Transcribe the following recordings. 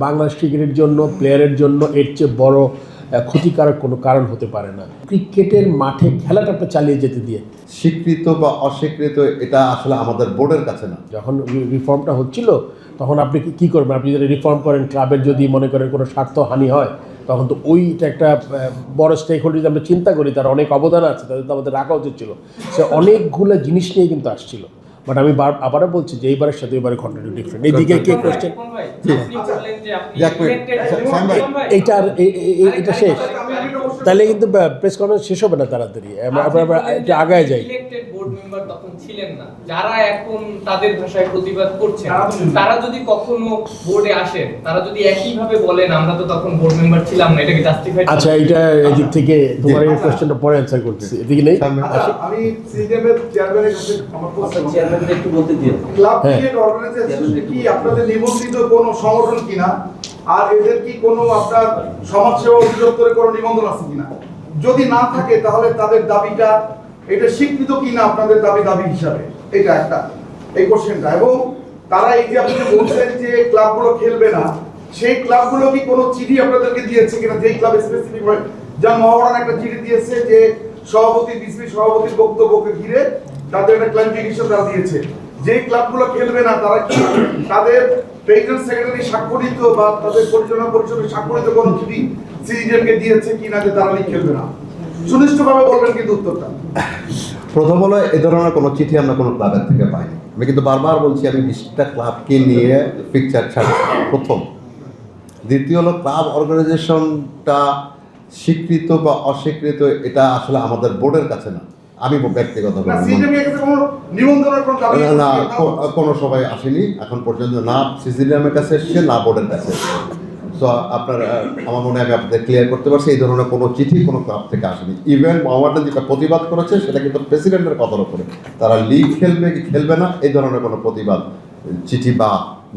বাংলাদেশ ক্রিকেটের জন্য প্লেয়ারের জন্য এর চেয়ে বড় ক্ষতিকারক কোনো কারণ হতে পারে না। ক্রিকেটের মাঠে খেলাটা আপনি চালিয়ে যেতে দিয়ে স্বীকৃত বা অস্বীকৃত এটা আসলে আমাদের বোর্ডের কাছে না। যখন রিফর্মটা হচ্ছিল তখন আপনি কী করবেন? আপনি যদি রিফর্ম করেন, ক্লাবের যদি মনে করেন কোনো স্বার্থহানি হয়, তখন তো ওইটা একটা বড় স্টেক হোল্ডার যদি আমরা চিন্তা করি, তার অনেক অবদান আছে, তাদের তো আমাদের রাখা উচিত ছিল। সে অনেকগুলো জিনিস নিয়ে কিন্তু আসছিল। বাট আমি আবারও বলছি যে এইবারের সাথে এবারে কন্টেন্ট ডিফারেন্ট। এইদিকে কে কোয়েশ্চেন? এটা শেষ, তাহলে কিন্তু প্রেস কনফারেন্স শেষ হবে না তাড়াতাড়ি। একটু আগায় যাই। বোর্ড মেম্বার তখন ছিলেন না, যারা এখন তাদের ভাষায় প্রতিবাদ করছেন, তারা যদি কখনো বোর্ডে আসেন, তারা যদি একইভাবে বলেন আমরা তো তখন বোর্ড মেম্বার ছিলাম না, এটাকে জাস্টিফাই? আচ্ছা, এটা এদিক থেকে তোমার এই কোশ্চেনটা পরে অ্যানসার করতেছি। এদিকে নেই, আমি সিজিএমের চেয়ারম্যানের কাছে আমার প্রশ্ন, চেয়ারম্যানকে একটু বলতে দিন। ক্লাব ক্রিকেট অর্গানাইজেশন কি আপনাদের নিবন্ধিত কোনো সংগঠন কিনা, আর এদের কি কোনো আপনার সমাজসেবা অধিদপ্তরে কোনো নিবন্ধন আছে কিনা? যদি না থাকে তাহলে তাদের দাবিটা এটা স্বীকৃত কিনা আপনাদের দাবি হিসাবে, এটা একটা এই কোশ্চেনটা। এবং তারা এই যে আপনি বলছেন যে ক্লাবগুলো খেলবে না, সেই ক্লাবগুলো কি কোনো চিঠি আপনাদেরকে দিয়েছে কিনা? যেই ক্লাব স্পেসিফিক হয়, যেমন মহারান একটা চিঠি দিয়েছে যে সভাপতি বিসিবি সভাপতির বক্তব্যকে ঘিরে তাদের একটা ক্লারিফিকেশন তারা দিয়েছে। যেই ক্লাবগুলো খেলবে না তারা কি তাদের প্রেসিডেন্ট সেক্রেটারি স্বাক্ষরিত বা তাদের পরিচালনা পরিষদের স্বাক্ষরিত কোনো চিঠি সিজিএমকে দিয়েছে কিনা যে তারা খেলবে না? সুনিশ্চিতভাবে বলবেন কিন্তু উত্তরটা। প্রথম হলো, এ ধরনের কোনো চিঠি আমরা কোনো ক্লাবের থেকে পাইনি। আমি কিন্তু বারবার বলছি আমি 20টা ক্লাবকে নিয়ে পিকচার ছাড়ছি, প্রথম। দ্বিতীয় হলো, ক্লাব অর্গানাইজেশনটা স্বীকৃত বা অস্বীকৃত এটা আসলে আমাদের বোর্ডের কাছে না। আমি ব্যক্তিগতভাবে না, কোনো সবাই আসেনি এখন পর্যন্ত, না সিজিএমের কাছে এসছে না বোর্ডের কাছে এসছে। সো আপনার আমার মনে হয় আমি আপনাদের ক্লিয়ার করতে পারছি, এই ধরনের কোনো চিঠি কোনো ক্লাব থেকে আসেনি। ইভেন মোহাম্মদ যেটা প্রতিবাদ করেছে সেটা কিন্তু প্রেসিডেন্টের কথার উপরে, তারা লিগ খেলবে কি খেলবে না এই ধরনের কোনো প্রতিবাদ চিঠি বা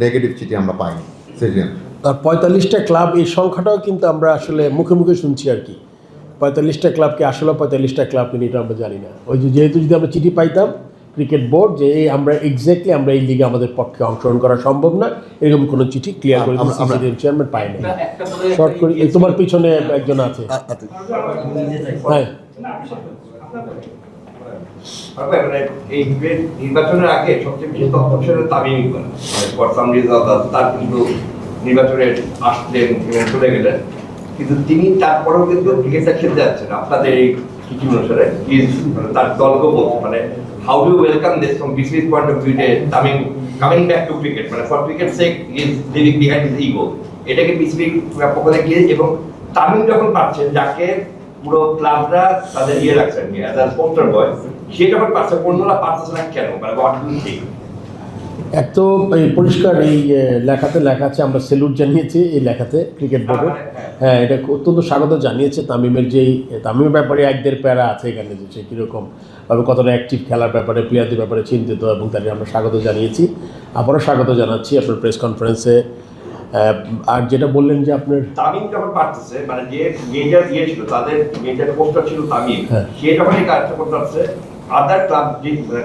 নেগেটিভ চিঠি আমরা পাইনি সিজিএম। আর 45টা ক্লাব, এই সংখ্যাটাও কিন্তু আমরা আসলে মুখে মুখে শুনছি আর কি। 45টা ক্লাবকে আসলে 45টা ক্লাব কিনে এটা আমরা জানি না। ওই যেহেতু যদি আমরা চিঠি পাইতাম ক্রিকেট বোর্ড যে এই আমরা এক্স্যাক্টলি আমরা এই লিগে আমাদের পক্ষে অংশগ্রহণ করা সম্ভব না, এরকম কোনো চিঠি ক্লিয়ার করে চেয়ারম্যান পাই না। শর্ট করে তোমার পিছনে একজন আছে। হ্যাঁ, এই নির্বাচনের আগে সবচেয়ে বেশি তথ্য ছিল তামিম ইকবাল, তার কিন্তু নির্বাচনে আসলেন এবং চলে গেলেন, কিন্তু তিনি তারপরেও কিন্তু ক্রিকেটটা খেলতে যাচ্ছেন আপনাদের এই চিঠি অনুসারে। তার দলকে বলছে মানে how do you welcome this from BCB's point of view that Tamim coming back to cricket, মানে for cricket's sake he is leaving behind his ego, এটাকে BCB পক্ষ থেকে এবং তামিম যখন পাচ্ছেন যাকে পুরো ক্লাবরা তাদের ইয়ে রাখছেন অ্যাজ আ পোস্টার বয়, সে যখন পাচ্ছে অন্যরা পাচ্ছে না কেন, মানে what do you think? এক তো পরিষ্কার এই লেখাতে লেখা আছে, আমরা স্যালুট জানিয়েছি এই লেখাতে ক্রিকেট বোর্ডে। হ্যাঁ, এটা অত্যন্ত স্বাগত জানিয়েছে। তামিমের তামিমের ব্যাপারে একদের প্যারা আছে এখানে, যে সে কীরকম ভাবে কতটা অ্যাক্টিভ খেলার ব্যাপারে প্লেয়ারদের ব্যাপারে চিন্তিত, এবং তাদের আমরা স্বাগত জানিয়েছি। আবারও স্বাগত জানাচ্ছি আপনার প্রেস কনফারেন্সে। আর যেটা বললেন যে আপনার তামিম যখন পারতেছে, মানে যে মেজর ইয়ে ছিল তাদের মেজর পোস্টার ছিল তামিম, সে যখন এই কাজটা করতে পারছে, আদার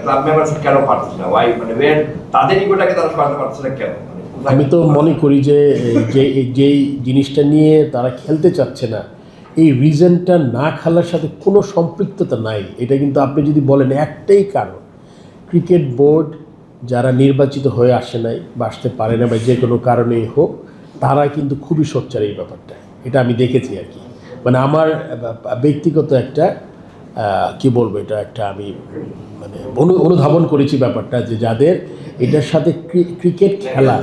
ক্লাব মেম্বারস কেন পারছে না? ওয়াই, মানে ওয়ের তাদের ইগোটাকে তারা সরাতে পারছে না কেন? আমি তো মনে করি যে যেই জিনিসটা নিয়ে তারা খেলতে চাচ্ছে না, এই রিজনটা না খেলার সাথে কোনো সম্পৃক্ততা নাই। এটা কিন্তু আপনি যদি বলেন একটাই কারণ, ক্রিকেট বোর্ড যারা নির্বাচিত হয়ে আসে নাই বা আসতে পারে না বা যে কোনো কারণেই হোক, তারা কিন্তু খুবই সোচ্চার এই ব্যাপারটা। এটা আমি দেখেছি আর কি। মানে আমার ব্যক্তিগত একটা কি বলবো, এটা একটা আমি মানে অনুধাবন করেছি ব্যাপারটা, যে যাদের এটার সাথে ক্রিকেট খেলা,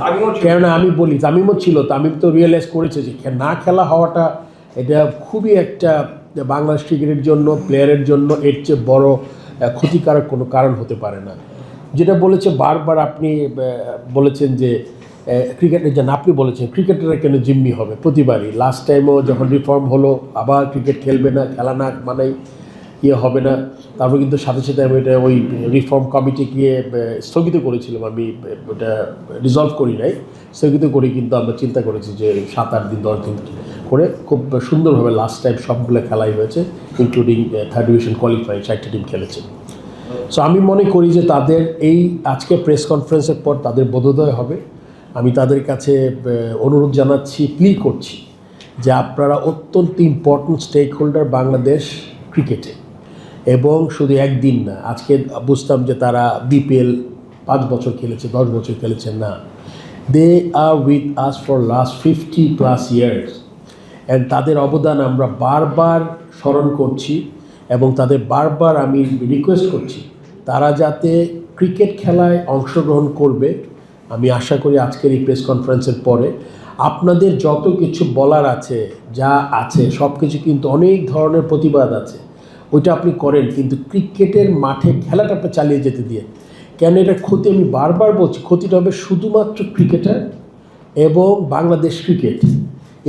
কেননা আমি বলি তামিমও ছিল, তামিম তো রিয়েলাইজ করেছে যে না খেলা হওয়াটা এটা খুবই একটা বাংলাদেশ ক্রিকেটের জন্য প্লেয়ারের জন্য এর চেয়ে বড় ক্ষতিকারক কোনো কারণ হতে পারে না। যেটা বলেছে বারবার আপনি বলেছেন যে ক্রিকেটের যেন আপনি বলেছেন ক্রিকেটাররা কেন জিম্মি হবে প্রতিবারই। লাস্ট টাইমও যখন রিফর্ম হলো আবার ক্রিকেট খেলবে না, খেলা না মানেই ইয়ে হবে না। তারপর কিন্তু সাথে সাথে আমি এটা ওই রিফর্ম কমিটি গিয়ে স্থগিত করেছিলাম, আমি ওটা রিজলভ করি নাই, স্থগিত করি। কিন্তু আমরা চিন্তা করেছি যে 7-8 দিন 10 দিন করে খুব সুন্দরভাবে লাস্ট টাইম সবগুলো খেলাই হয়েছে, ইনক্লুডিং থার্ড ডিভিশন কোয়ালিফাইং 60টা টিম খেলেছে। সো আমি মনে করি যে তাদের এই আজকে প্রেস কনফারেন্সের পর তাদের বোধোদয় হবে আমি তাদের কাছে অনুরোধ জানাচ্ছি, প্লি করছি যে আপনারা অত্যন্ত ইম্পর্ট্যান্ট স্টেক হোল্ডার বাংলাদেশ ক্রিকেটে, এবং শুধু একদিন না। আজকে বুঝতাম যে তারা বিপিএল 5 বছর খেলেছে, 10 বছর খেলেছে, না, they are with us for last 50+ years, and তাদের অবদান আমরা বারবার স্মরণ করছি, এবং তাদের বারবার আমি রিকোয়েস্ট করছি তারা যাতে ক্রিকেট খেলায় অংশগ্রহণ করবে। আমি আশা করি আজকের এই প্রেস কনফারেন্সের পরে আপনাদের যত কিছু বলার আছে, যা আছে সব কিছু, কিন্তু অনেক ধরনের প্রতিবাদ আছে, ওইটা আপনি করেন, কিন্তু ক্রিকেটের মাঠে খেলাটা আপনি চালিয়ে যেতে দিয়ে। কেন এটা ক্ষতি, আমি বারবার বলছি, ক্ষতিটা হবে শুধুমাত্র ক্রিকেটার এবং বাংলাদেশ ক্রিকেট,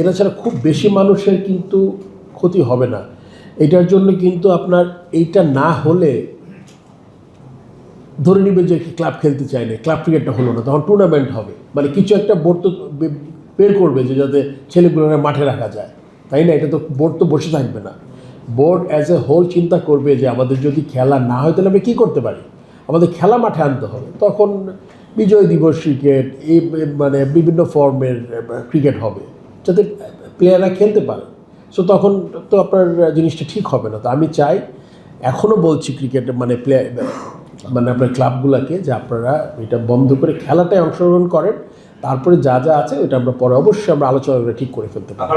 এরা ছাড়া খুব বেশি মানুষের কিন্তু ক্ষতি হবে না। এটার জন্য কিন্তু আপনার এইটা না হলে ধরে নেবে যে ক্লাব খেলতে চায় না, ক্লাব ক্রিকেটটা হলো না, তখন টুর্নামেন্ট হবে, মানে কিছু একটা বোর্ড তো বের করবে যে যাতে ছেলেগুলোরা মাঠে রাখা যায়, তাই না? এটা তো বোর্ড তো বসে থাকবে না, বোর্ড অ্যাজ এ হোল চিন্তা করবে যে আমাদের যদি খেলা না হয় তাহলে আমরা কী করতে পারি, আমাদের খেলা মাঠে আনতে হবে। তখন বিজয় দিবস ক্রিকেট, এই মানে বিভিন্ন ফর্মের ক্রিকেট হবে যাতে প্লেয়াররা খেলতে পারে। সো তখন তো আপনার জিনিসটা ঠিক হবে না। তো আমি চাই, এখনও বলছি ক্রিকেট মানে মানে আপনার ক্লাবগুলোকে যে আপনারা এটা বন্ধ করে খেলাটায় অংশগ্রহণ করেন, তারপরে যা যা আছে ওটা আমরা পরে অবশ্যই আমরা আলোচনা করে ঠিক করে ফেলতে পারি।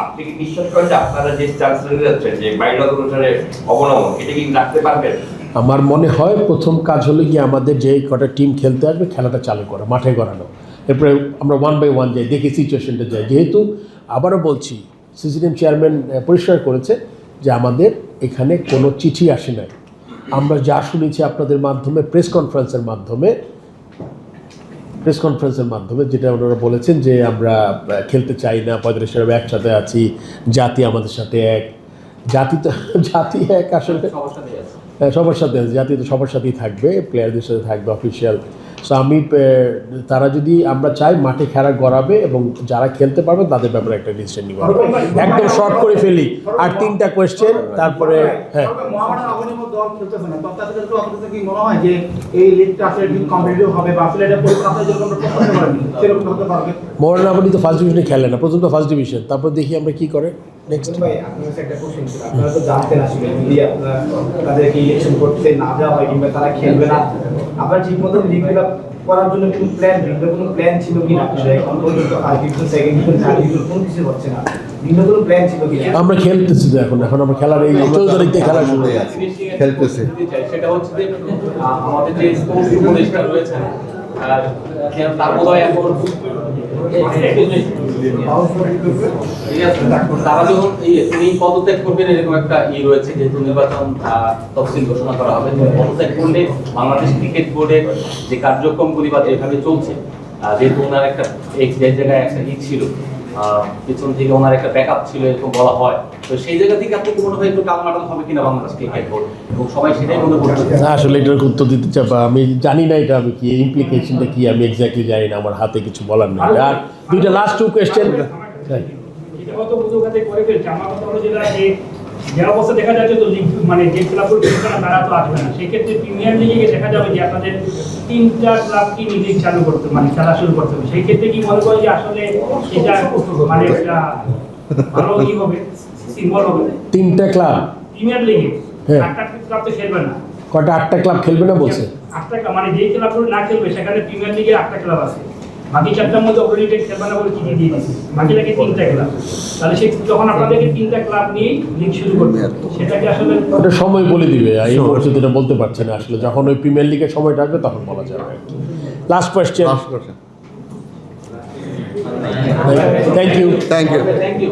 আপনি কি বিশ্বাস করেন যে আপনারা যে চান্স নিয়ে যাচ্ছেন যে বাইরের অনুসারে অবনমন, এটা কি রাখতে পারবেন? আমার মনে হয় প্রথম কাজ হলো গিয়ে আমাদের যে কটা টিম খেলতে আসবে খেলাটা চালু করা, মাঠে করানো, এরপরে আমরা 1 by 1 যাই, দেখি সিচুয়েশনটা যাই। যেহেতু আবারও বলছি, সিসিডিএম চেয়ারম্যান পরিষ্কার করেছে যে আমাদের এখানে কোনো চিঠি আসে নাই, আমরা যা শুনেছি আপনাদের মাধ্যমে প্রেস কনফারেন্সের মাধ্যমে যেটা ওনারা বলেছেন যে আমরা খেলতে চাই না, 35 একসাথে আছি, জাতি আমাদের সাথে এক, জাতি এক আসলে সবার সাথে আছে, জাতি তো সবার সাথেই থাকবে, প্লেয়ারদের সাথে থাকবে, অফিসিয়াল। সো আমি তারা যদি আমরা চাই মাঠে খেলা গড়াবে এবং যারা খেলতে পারবে তাদের ব্যাপারে একটা ডিসিশন নিব। একদম শর্ট করে ফেলি, আর 3টা কোয়েশ্চেন, তারপরে হ্যাঁ। মোহন আবনি তো ফার্স্ট ডিভিশনে খেলে না, প্রথম তো ফার্স্ট ডিভিশন, তারপর দেখি আমরা কি করে নেক্সট। আপনারা তো জানতেন আসলে যদি আপনারা তাদেরকে ইলেকশন করতে না দেওয়া হয় কিংবা তারা খেলবে না, আপনারা ঠিক মতো লিগগুলো করার জন্য কোনো প্ল্যান ছিল কিনা? এখন পর্যন্ত আর division, second division, third division কোনো কিছু হচ্ছে না, ভিন্ন কোনো প্ল্যান ছিল কিনা? আমরা খেলতেছি তো এখন আমরা খেলার এই 14 তারিখ থেকে খেলা শুরু হয়ে গেছে, খেলতেছি। সেটা হচ্ছে যে আমাদের যে স্পোর্টস উপদেষ্টা রয়েছেন তার বোধহয় এখন তারা যখন তিনি পদত্যাগ করবেন এরকম একটা রয়েছে, যেহেতু নির্বাচন তফসিল ঘোষণা করা হবে, পদত্যাগ করলে বাংলাদেশ ক্রিকেট বোর্ডের যে কার্যক্রমগুলি বা যেভাবে চলছে, যেহেতু ওনার একটা যে জায়গায় একটা ছিল পিছন থেকে ওনার একটা ব্যাকআপ ছিল এরকম বলা হয়, তো সেই জায়গা থেকে আপনি কি মনে হয় একটু টালমাটাল হবে কিনা বাংলাদেশ ক্রিকেট বোর্ড, এবং সবাই সেটাই মনে করছে? না, আসলে এটার উত্তর দিতে চাপা, আমি জানি না এটা আমি কি ইমপ্লিকেশনটা কি আমি এক্স্যাক্টলি জানি না, আমার হাতে কিছু বলার নেই। আর 2টা লাস্ট 2 কোয়েশ্চেন। যে অবস্থা দেখা যাচ্ছে তো মানে যে ক্লাবগুলো খেলবে না তারা তো আসবে না, সেক্ষেত্রে প্রিমিয়ার লিগে দেখা যাবে যে আপনাদের 3টা ক্লাবকে লিগ চালু করতে মানে খেলা শুরু করতে হবে, সেই ক্ষেত্রে কি মনে করেন যে আসলে এটা মানে একটা ভালো কি হবে, সিম্বল হবে? 3টা ক্লাব প্রিমিয়ার লিগে হ্যাঁ। 8টা ক্লাব তো খেলবে না। কটা? 8টা ক্লাব খেলবে না বলছে? 8টা ক্লাব মানে যে ক্লাবগুলো না খেলবে সেখানে প্রিমিয়ার লিগে 8টা ক্লাব আছে, বাকি 4টার মধ্যে অপোজিটেড খেলবে না বলে চিঠি দিয়ে দিচ্ছে, বাকিটাকে 3টা ক্লাব। তাহলে সে যখন আপনাদেরকে 3টা ক্লাব নিয়ে লিগ শুরু করবে, সেটাকে আসলে ওটা সময় বলে দিবে, এই মুহূর্তে এটা বলতে পারছে না আসলে, যখন ওই প্রিমিয়ার লিগের সময়টা আসবে তখন বলা যাবে। Last question. Thank you. Thank you. Thank you.